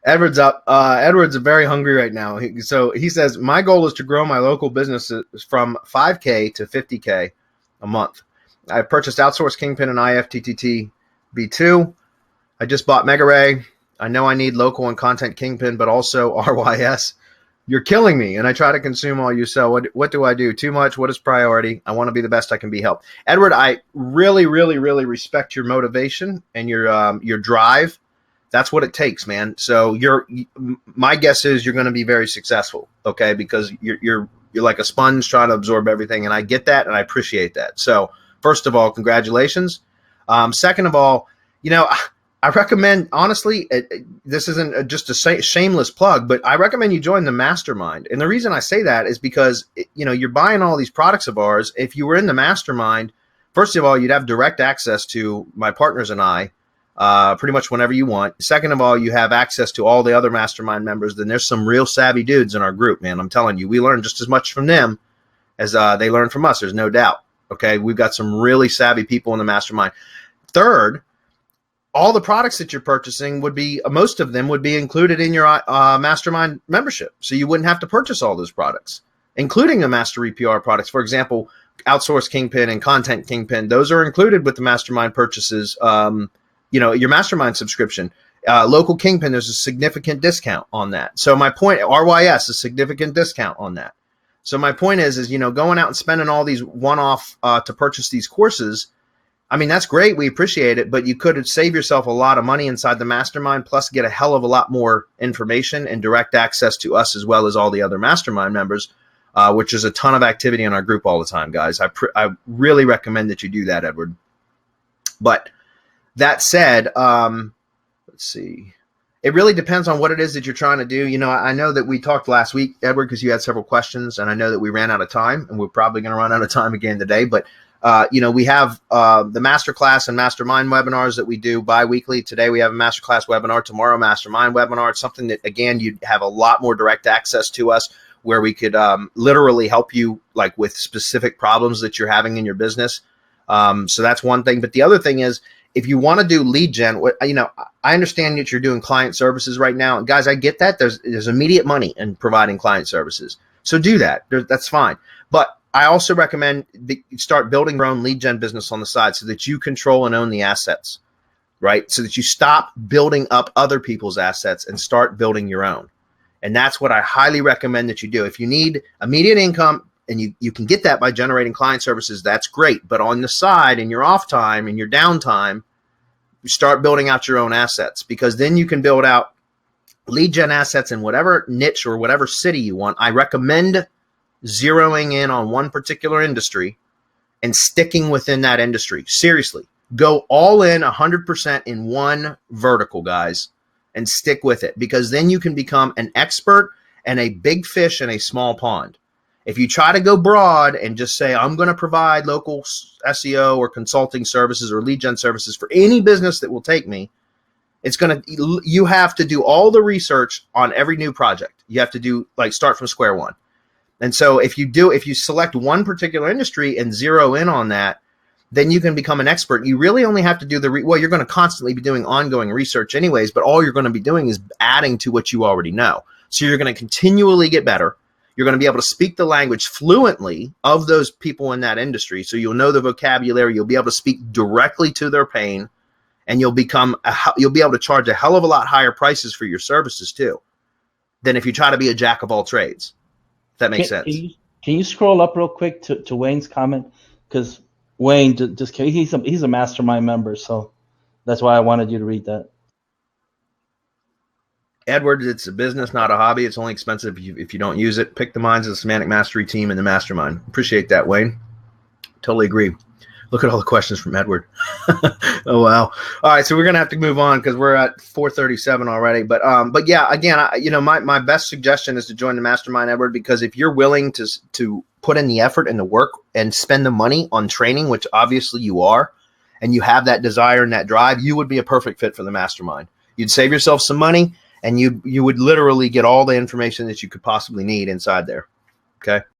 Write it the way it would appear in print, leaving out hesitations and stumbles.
Edward's up. Edward's very hungry right now. So he says, my goal is to grow my local businesses from 5K to 50K a month. I purchased Outsource, Kingpin, and IFTTT B2. I just bought MegaRay. I know I need Local and Content Kingpin, but also RYS. You're killing me, and I try to consume all you sell. What do I do? Too much? What is priority? I want to be the best I can be. Help. Edward, I really, really, really respect your motivation and your drive. That's what it takes, man. So my guess is you're going to be very successful, okay? Because you're like a sponge trying to absorb everything, and I get that, and I appreciate that. So first of all, congratulations. Second of all, I recommend, honestly, this isn't just a shameless plug, but I recommend you join the mastermind. And the reason I say that is because, you're buying all these products of ours. If you were in the mastermind, first of all, you'd have direct access to my partners and I pretty much whenever you want. Second of all, you have access to all the other mastermind members. Then there's some real savvy dudes in our group, man. I'm telling you, we learn just as much from them as they learn from us. There's no doubt. Okay, we've got some really savvy people in the mastermind. Third, all the products that you're purchasing most of them would be included in your mastermind membership. So you wouldn't have to purchase all those products, including the Mastery PR products. For example, Outsource Kingpin and Content Kingpin, those are included with the mastermind purchases. Your mastermind subscription. Local Kingpin, there's a significant discount on that. So my point, RYS, a significant discount on that. So my point is going out and spending all these one-off to purchase these courses. I mean, that's great. We appreciate it, but you could save yourself a lot of money inside the mastermind, plus get a hell of a lot more information and direct access to us as well as all the other mastermind members, which is a ton of activity in our group all the time, guys. I really recommend that you do that, Edward. But that said, let's see. It really depends on what it is that you're trying to do. I know that we talked last week, Edward, because you had several questions, and I know that we ran out of time, and we're probably going to run out of time again today. But we have the masterclass and mastermind webinars that we do bi-weekly. Today we have a masterclass webinar. Tomorrow, mastermind webinar. It's something that, again, you'd have a lot more direct access to us, where we could literally help you like with specific problems that you're having in your business. So that's one thing. But the other thing is, if you want to do lead gen, I understand that you're doing client services right now. And guys, I get that. There's immediate money in providing client services. So do that. That's fine. But I also recommend that you start building your own lead gen business on the side so that you control and own the assets, right? So that you stop building up other people's assets and start building your own. And that's what I highly recommend that you do. If you need immediate income, and you can get that by generating client services, that's great. But on the side, in your off time, in your downtime, you start building out your own assets, because then you can build out lead gen assets in whatever niche or whatever city you want. I recommend zeroing in on one particular industry and sticking within that industry. Seriously, go all in 100% in one vertical, guys, and stick with it, because then you can become an expert and a big fish in a small pond. If you try to go broad and just say, I'm going to provide local SEO or consulting services or lead gen services for any business that will take me, you have to do all the research on every new project. You have to start from square one. And so if you select one particular industry and zero in on that, then you can become an expert. You really only have to do you're going to constantly be doing ongoing research anyways, but all you're going to be doing is adding to what you already know. So you're going to continually get better. You're going to be able to speak the language fluently of those people in that industry. So you'll know the vocabulary. You'll be able to speak directly to their pain, and you'll be able to charge a hell of a lot higher prices for your services too, than if you try to be a jack of all trades. If that makes sense. Can you scroll up real quick to Wayne's comment? Because Wayne he's a mastermind member, so that's why I wanted you to read that. Edward, it's a business, not a hobby. It's only expensive if you don't use it. Pick the minds of the Semantic Mastery team and the mastermind. Appreciate that, Wayne. Totally agree. Look at all the questions from Edward. Oh, wow. All right, so we're going to have to move on because we're at 4:37 already. But yeah, again, my best suggestion is to join the mastermind, Edward, because if you're willing to put in the effort and the work and spend the money on training, which obviously you are, and you have that desire and that drive, you would be a perfect fit for the mastermind. You'd save yourself some money, and you would literally get all the information that you could possibly need inside there. Okay.